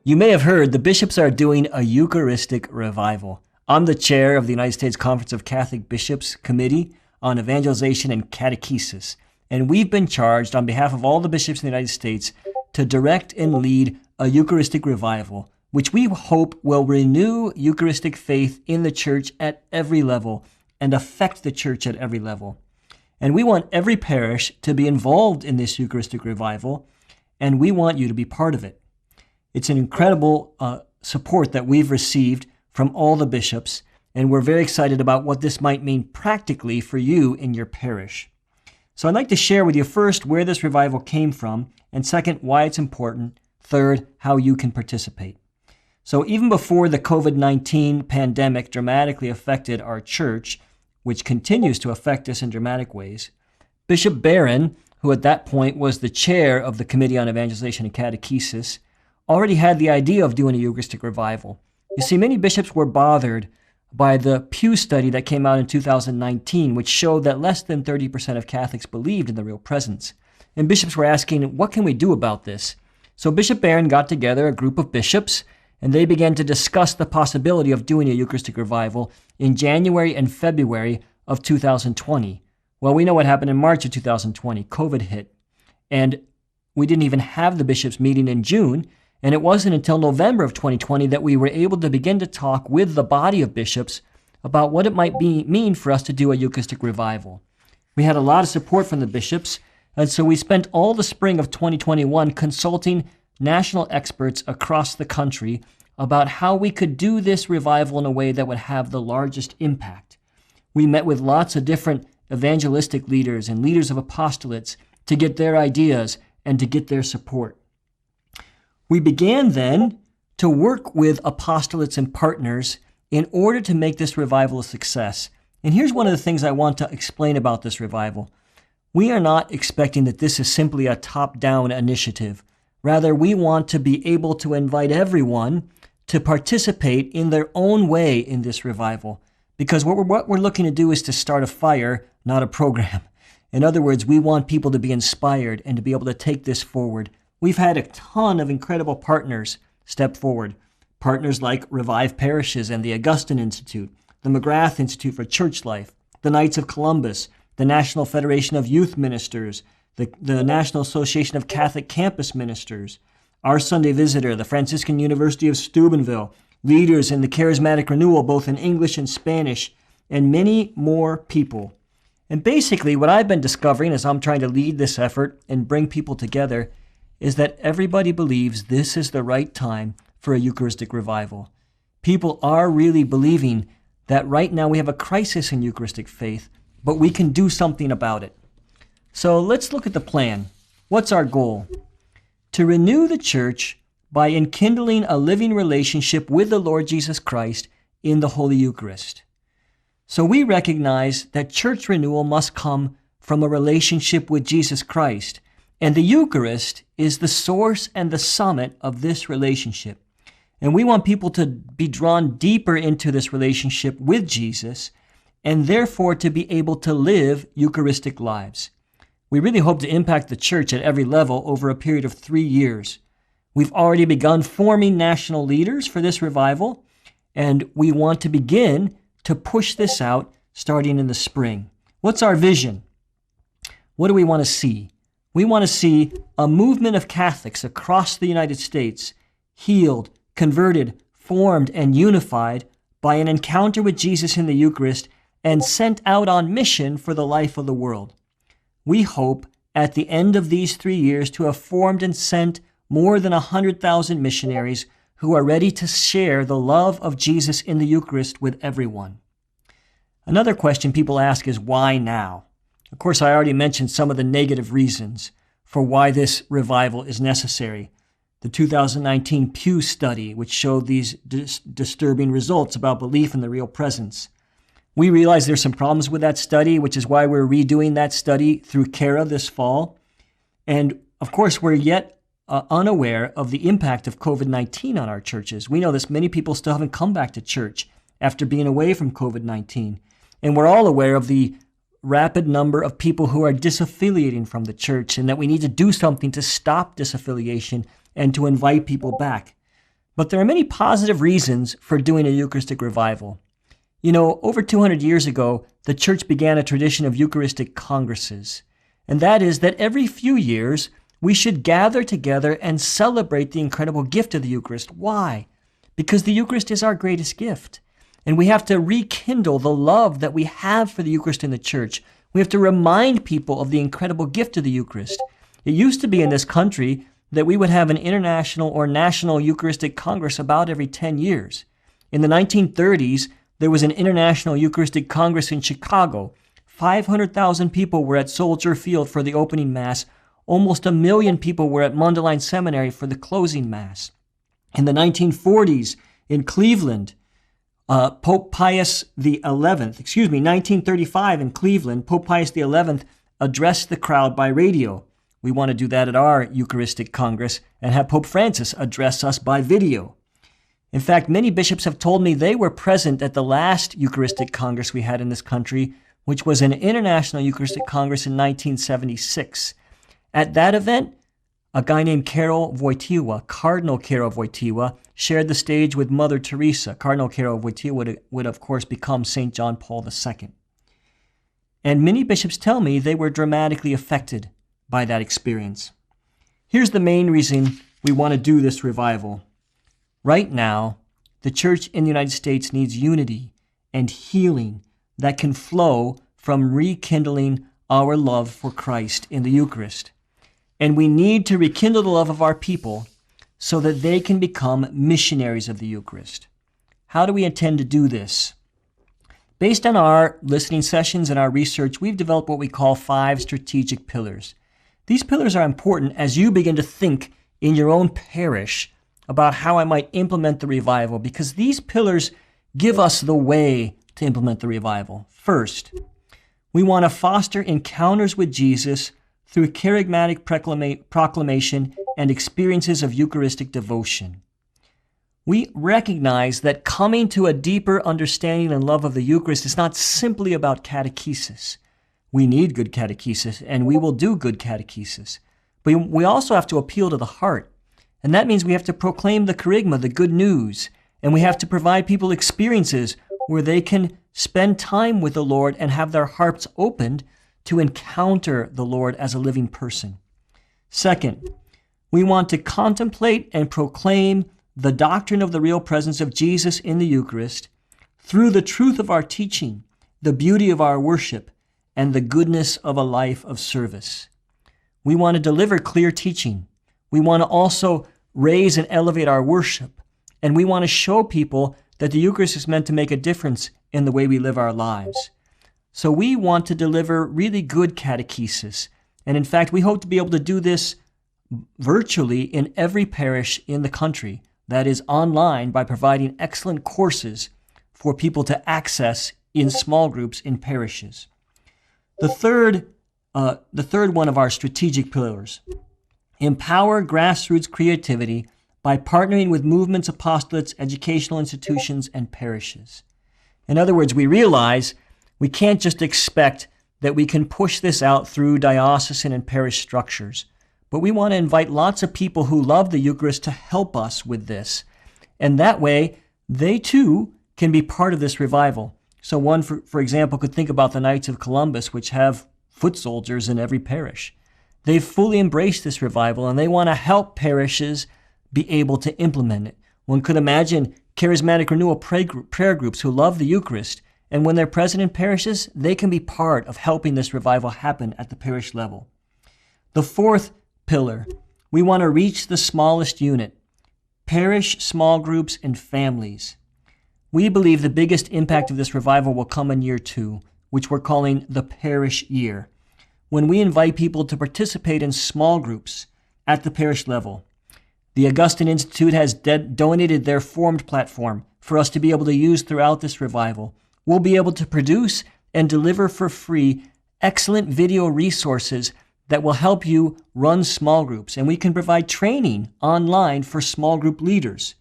You may have heard the bishops are doing a Eucharistic revival. I'm the chair of the United States Conference of Catholic Bishops Committee on Evangelization and Catechesis, and we've been charged on behalf of all the bishops in the United States to direct and lead a Eucharistic revival, which we hope will renew Eucharistic faith in the church at every level and affect the church at every level. And we want every parish to be involved in this Eucharistic revival, and we want you to be part of it. It's an incredible support that we've received from all the bishops, and we're very excited about what this might mean practically for you in your parish. So I'd like to share with you first where this revival came from, and second, why it's important, third, how you can participate. So even before the COVID-19 pandemic dramatically affected our church, which continues to affect us in dramatic ways, Bishop Barron, who at that point was the chair of the Committee on Evangelization and Catechesis, already had the idea of doing a Eucharistic revival. You see, many bishops were bothered by the Pew study that came out in 2019, which showed that less than 30% of Catholics believed in the real presence. And bishops were asking, what can we do about this? So Bishop Barron got together a group of bishops, and they began to discuss the possibility of doing a Eucharistic revival in January and February of 2020. Well, we know what happened in March of 2020. COVID hit. And we didn't even have the bishops meeting in June. And it wasn't until November of 2020 that we were able to begin to talk with the body of bishops about what it might mean for us to do a Eucharistic revival. We had a lot of support from the bishops, and so we spent all the spring of 2021 consulting national experts across the country about how we could do this revival in a way that would have the largest impact. We met with lots of different evangelistic leaders and leaders of apostolates to get their ideas and to get their support. We began then to work with apostolates and partners in order to make this revival a success. And here's one of the things I want to explain about this revival. We are not expecting that this is simply a top-down initiative. Rather, we want to be able to invite everyone to participate in their own way in this revival. Because what we're looking to do is to start a fire, not a program. In other words, we want people to be inspired and to be able to take this forward. We've had a ton of incredible partners step forward. Partners like Revive Parishes and the Augustine Institute, the McGrath Institute for Church Life, the Knights of Columbus, the National Federation of Youth Ministers, the National Association of Catholic Campus Ministers, our Sunday Visitor, the Franciscan University of Steubenville, leaders in the Charismatic Renewal, both in English and Spanish, and many more people. And basically, what I've been discovering as I'm trying to lead this effort and bring people together is that everybody believes this is the right time for a Eucharistic revival. People are really believing that right now we have a crisis in Eucharistic faith, but we can do something about it. So let's look at the plan. What's our goal? To renew the church by enkindling a living relationship with the Lord Jesus Christ in the Holy Eucharist. So we recognize that church renewal must come from a relationship with Jesus Christ, and the Eucharist is the source and the summit of this relationship. And we want people to be drawn deeper into this relationship with Jesus and therefore to be able to live Eucharistic lives. We really hope to impact the church at every level over a period of 3 years. We've already begun forming national leaders for this revival, and we want to begin to push this out starting in the spring. What's our vision? What do we want to see? We want to see a movement of Catholics across the United States healed, converted, formed, and unified by an encounter with Jesus in the Eucharist and sent out on mission for the life of the world. We hope at the end of these 3 years to have formed and sent more than 100,000 missionaries who are ready to share the love of Jesus in the Eucharist with everyone. Another question people ask is, why now? Of course, I already mentioned some of the negative reasons for why this revival is necessary. The 2019 Pew study, which showed these disturbing results about belief in the real presence. We realize there's some problems with that study, which is why we're redoing that study through CARA this fall. And of course, we're yet unaware of the impact of COVID-19 on our churches. We know that many people still haven't come back to church after being away from COVID-19. And we're all aware of the rapid number of people who are disaffiliating from the church and that we need to do something to stop disaffiliation and to invite people back. But there are many positive reasons for doing a Eucharistic revival. You know, over 200 years ago, the Church began a tradition of Eucharistic congresses. And that is that every few years, we should gather together and celebrate the incredible gift of the Eucharist. Why? Because the Eucharist is our greatest gift. And we have to rekindle the love that we have for the Eucharist in the Church. We have to remind people of the incredible gift of the Eucharist. It used to be in this country that we would have an international or national Eucharistic Congress about every 10 years. In the 1930s, there was an International Eucharistic Congress in Chicago. 500,000 people were at Soldier Field for the opening Mass. Almost 1 million people were at Mundelein Seminary for the closing Mass. In the 1940s, in Cleveland, Pope Pius XI, 1935 in Cleveland, Pope Pius XI addressed the crowd by radio. We want to do that at our Eucharistic Congress and have Pope Francis address us by video. In fact, many bishops have told me they were present at the last Eucharistic Congress we had in this country, which was an International Eucharistic Congress in 1976. At that event, a guy named Karol Wojtyła, Cardinal Karol Wojtyła, shared the stage with Mother Teresa. Cardinal Karol Wojtyła would of course become St. John Paul II. And many bishops tell me they were dramatically affected by that experience. Here's the main reason we want to do this revival. Right now, the Church in the United States needs unity and healing that can flow from rekindling our love for Christ in the Eucharist. And we need to rekindle the love of our people so that they can become missionaries of the Eucharist. How do we intend to do this? Based on our listening sessions and our research, we've developed what we call 5 strategic pillars. These pillars are important as you begin to think in your own parish about how I might implement the revival, because these pillars give us the way to implement the revival. First, we want to foster encounters with Jesus through charismatic proclamation and experiences of Eucharistic devotion. We recognize that coming to a deeper understanding and love of the Eucharist is not simply about catechesis. We need good catechesis, and we will do good catechesis. But we also have to appeal to the heart. And that means we have to proclaim the kerygma, the good news, and we have to provide people experiences where they can spend time with the Lord and have their hearts opened to encounter the Lord as a living person. Second, we want to contemplate and proclaim the doctrine of the real presence of Jesus in the Eucharist through the truth of our teaching, the beauty of our worship, and the goodness of a life of service. We want to deliver clear teaching. We want to also raise and elevate our worship. And we want to show people that the Eucharist is meant to make a difference in the way we live our lives. So we want to deliver really good catechesis. And in fact, we hope to be able to do this virtually in every parish in the country. That is online, by providing excellent courses for people to access in small groups in parishes. The third one of our strategic pillars: empower grassroots creativity by partnering with movements, apostolates, educational institutions, and parishes. In other words, we realize we can't just expect that we can push this out through diocesan and parish structures, but we want to invite lots of people who love the Eucharist to help us with this. And that way, they too can be part of this revival. So one, for example, could think about the Knights of Columbus, which have foot soldiers in every parish. They've fully embraced this revival, and they want to help parishes be able to implement it. One could imagine charismatic renewal prayer groups who love the Eucharist, and when they're present in parishes, they can be part of helping this revival happen at the parish level. The fourth pillar, we want to reach the smallest unit: parish, small groups, and families. We believe the biggest impact of this revival will come in year 2, which we're calling the parish year, when we invite people to participate in small groups at the parish level. The Augustine Institute has donated their Formed platform for us to be able to use throughout this revival. We'll be able to produce and deliver for free excellent video resources that will help you run small groups, and we can provide training online for small group leaders.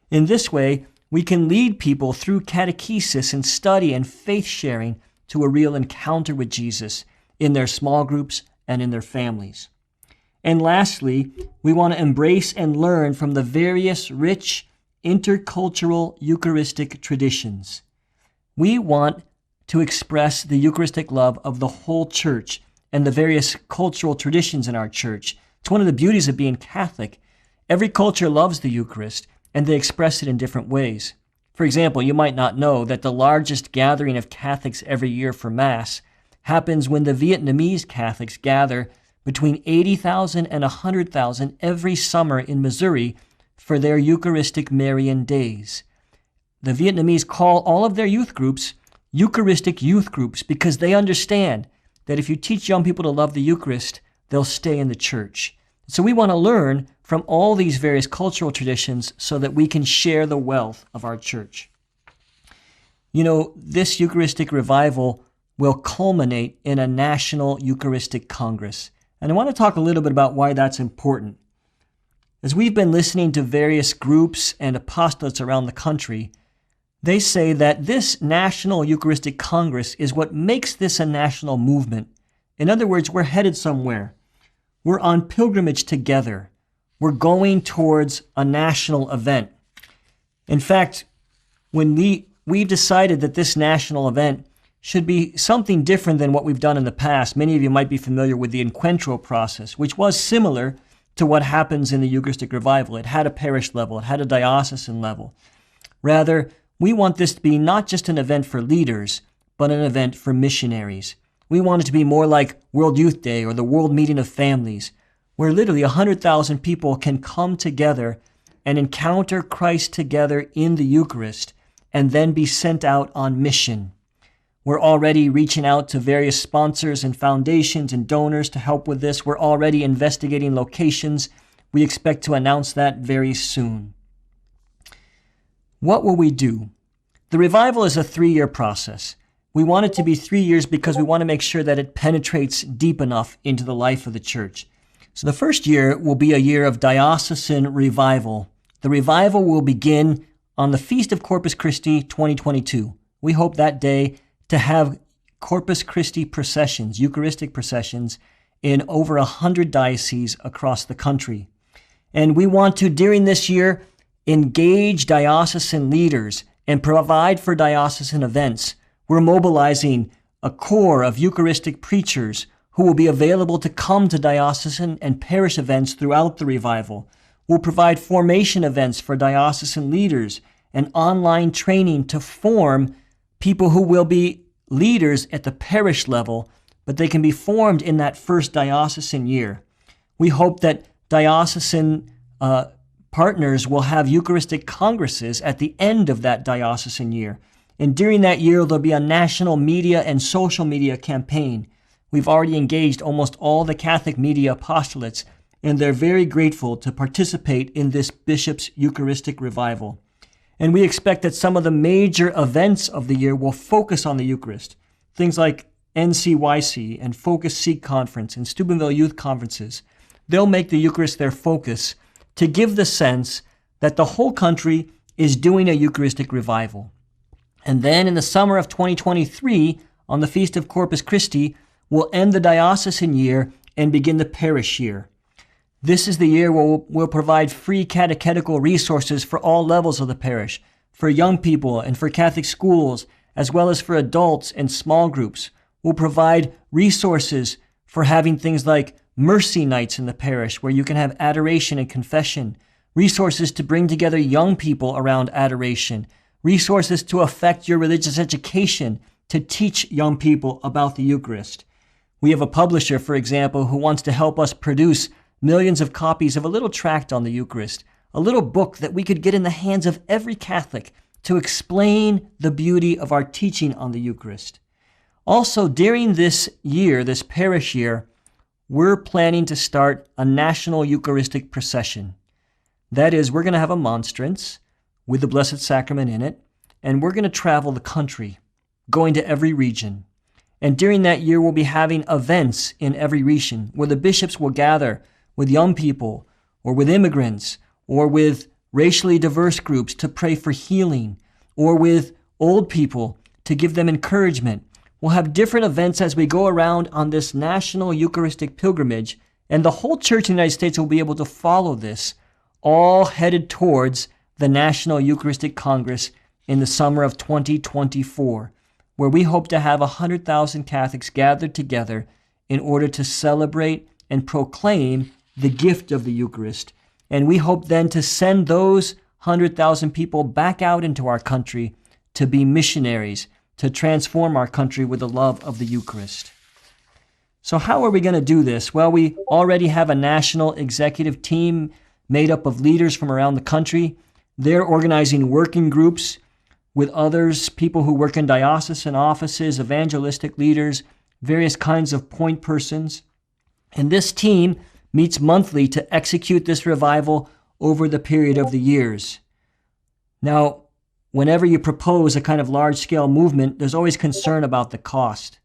In this way, we can lead people through catechesis and study and faith sharing to a real encounter with Jesus in their small groups and in their families. And lastly, we want to embrace and learn from the various rich intercultural Eucharistic traditions. We want to express the Eucharistic love of the whole church and the various cultural traditions in our church. It's one of the beauties of being Catholic. Every culture loves the Eucharist, and they express it in different ways. For example, you might not know that the largest gathering of Catholics every year for Mass happens when the Vietnamese Catholics gather between 80,000 and 100,000 every summer in Missouri for their Eucharistic Marian days. The Vietnamese call all of their youth groups Eucharistic youth groups because they understand that if you teach young people to love the Eucharist, they'll stay in the church. So we want to learn from all these various cultural traditions so that we can share the wealth of our church. You know, this Eucharistic revival will culminate in a national Eucharistic Congress. And I want to talk a little bit about why that's important. As we've been listening to various groups and apostolates around the country, they say that this National Eucharistic Congress is what makes this a national movement. In other words, we're headed somewhere. We're on pilgrimage together. We're going towards a national event. In fact, when we've decided that this national event should be something different than what we've done in the past. Many of you might be familiar with the encuentro process, which was similar to what happens in the Eucharistic revival. It had a parish level. It had a diocesan level. Rather, we want this to be not just an event for leaders, but an event for missionaries. We want it to be more like World Youth Day or the World Meeting of Families, where literally 100,000 people can come together and encounter Christ together in the Eucharist and then be sent out on mission. We're already reaching out to various sponsors and foundations and donors to help with this. We're already investigating locations. We expect to announce that very soon. What will we do? The revival is a 3-year process. We want it to be 3 years because we want to make sure that it penetrates deep enough into the life of the church. So the first year will be a year of diocesan revival. The revival will begin on the Feast of Corpus Christi 2022. We hope that day to have Corpus Christi processions, Eucharistic processions, in over 100 dioceses across the country. And we want to, during this year, engage diocesan leaders and provide for diocesan events. We're mobilizing a corps of Eucharistic preachers who will be available to come to diocesan and parish events throughout the revival. We'll provide formation events for diocesan leaders and online training to form people who will be leaders at the parish level, but they can be formed in that first diocesan year. We hope that diocesan partners will have Eucharistic congresses at the end of that diocesan year. And during that year, there'll be a national media and social media campaign. We've already engaged almost all the Catholic media apostolates, and they're very grateful to participate in this bishop's Eucharistic revival. And we expect that some of the major events of the year will focus on the Eucharist. Things like NCYC and Focus Seek Conference and Steubenville Youth Conferences. They'll make the Eucharist their focus to give the sense that the whole country is doing a Eucharistic revival. And then in the summer of 2023, on the Feast of Corpus Christi, we'll end the diocesan year and begin the parish year. This is the year where we'll provide free catechetical resources for all levels of the parish, for young people and for Catholic schools, as well as for adults and small groups. We'll provide resources for having things like mercy nights in the parish where you can have adoration and confession, resources to bring together young people around adoration, resources to affect your religious education, to teach young people about the Eucharist. We have a publisher, for example, who wants to help us produce millions of copies of a little tract on the Eucharist, a little book that we could get in the hands of every Catholic to explain the beauty of our teaching on the Eucharist. Also, during this year, this parish year, we're planning to start a national Eucharistic procession. That is, we're going to have a monstrance with the Blessed Sacrament in it, and we're going to travel the country, going to every region. And during that year, we'll be having events in every region where the bishops will gather with young people or with immigrants or with racially diverse groups to pray for healing or with old people to give them encouragement. We'll have different events as we go around on this national Eucharistic pilgrimage, and the whole church in the United States will be able to follow this, all headed towards the National Eucharistic Congress in the summer of 2024, where we hope to have 100,000 Catholics gathered together in order to celebrate and proclaim the gift of the Eucharist. And we hope then to send those 100,000 people back out into our country to be missionaries, to transform our country with the love of the Eucharist. So how are we going to do this? Well, we already have a national executive team made up of leaders from around the country. They're organizing working groups with others, people who work in diocesan offices, evangelistic leaders, various kinds of point persons. And this team meets monthly to execute this revival over the period of the years. Now, whenever you propose a kind of large-scale movement, there's always concern about the cost.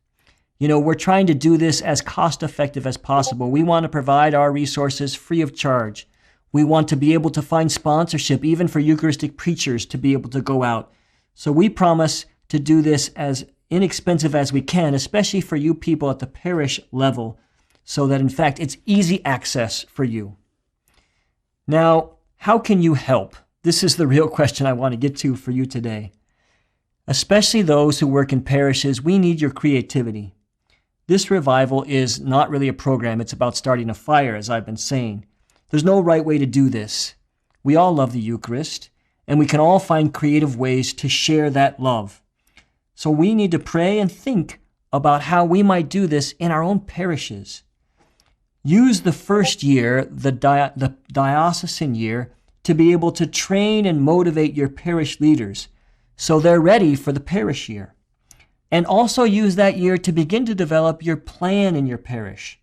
We're trying to do this as cost-effective as possible. We want to provide our resources free of charge. We want to be able to find sponsorship, even for Eucharistic preachers to be able to go out. So we promise to do this as inexpensive as we can, especially for you people at the parish level, so that in fact it's easy access for you. Now, how can you help? This is the real question I want to get to for you today. Especially those who work in parishes, we need your creativity. This revival is not really a program. It's about starting a fire, as I've been saying. There's no right way to do this. We all love the Eucharist, and we can all find creative ways to share that love. So we need to pray and think about how we might do this in our own parishes. Use the first year, the diocesan year, to be able to train and motivate your parish leaders so they're ready for the parish year. And also use that year to begin to develop your plan in your parish.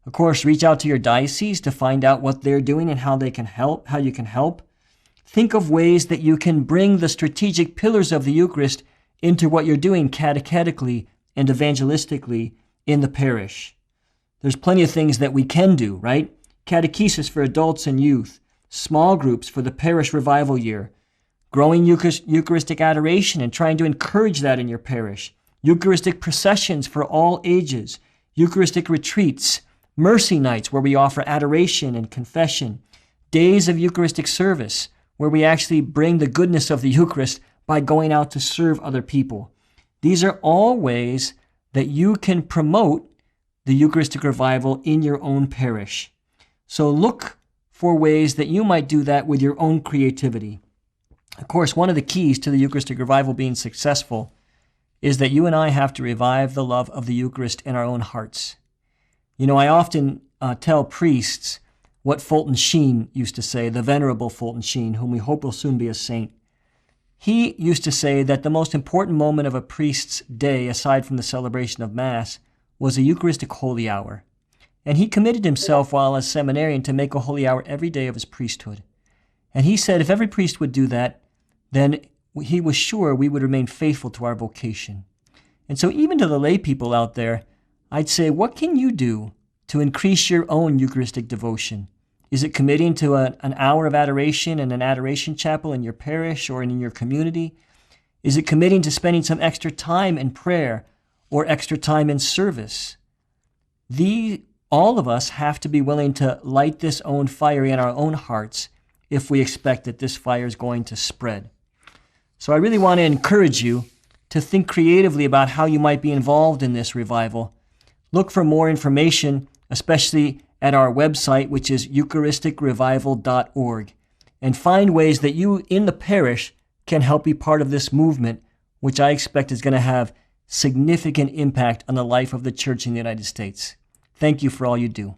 Of course, reach out to your diocese to find out what they're doing and how they can help, how you can help. Think of ways that you can bring the strategic pillars of the Eucharist into what you're doing catechetically and evangelistically in the parish. There's plenty of things that we can do, right? Catechesis for adults and youth, small groups for the parish revival year, growing Eucharistic adoration and trying to encourage that in your parish, Eucharistic processions for all ages, Eucharistic retreats, mercy nights where we offer adoration and confession, days of Eucharistic service where we actually bring the goodness of the Eucharist by going out to serve other people. These are all ways that you can promote the Eucharistic revival in your own parish. So look for ways that you might do that with your own creativity. Of course, one of the keys to the Eucharistic revival being successful is that you and I have to revive the love of the Eucharist in our own hearts. I often tell priests what Fulton Sheen used to say, the Venerable Fulton Sheen, whom we hope will soon be a saint. He used to say that the most important moment of a priest's day, aside from the celebration of Mass, was a Eucharistic holy hour. And he committed himself while a seminarian to make a holy hour every day of his priesthood. And he said if every priest would do that, then he was sure we would remain faithful to our vocation. And so even to the lay people out there, I'd say, what can you do to increase your own Eucharistic devotion? Is it committing to an hour of adoration in an adoration chapel in your parish or in your community? Is it committing to spending some extra time in prayer or extra time in service? All of us have to be willing to light this own fire in our own hearts if we expect that this fire is going to spread. So I really want to encourage you to think creatively about how you might be involved in this revival. Look for more information, especially at our website, which is eucharisticrevival.org, and find ways that you in the parish can help be part of this movement, which I expect is going to have significant impact on the life of the Church in the United States. Thank you for all you do.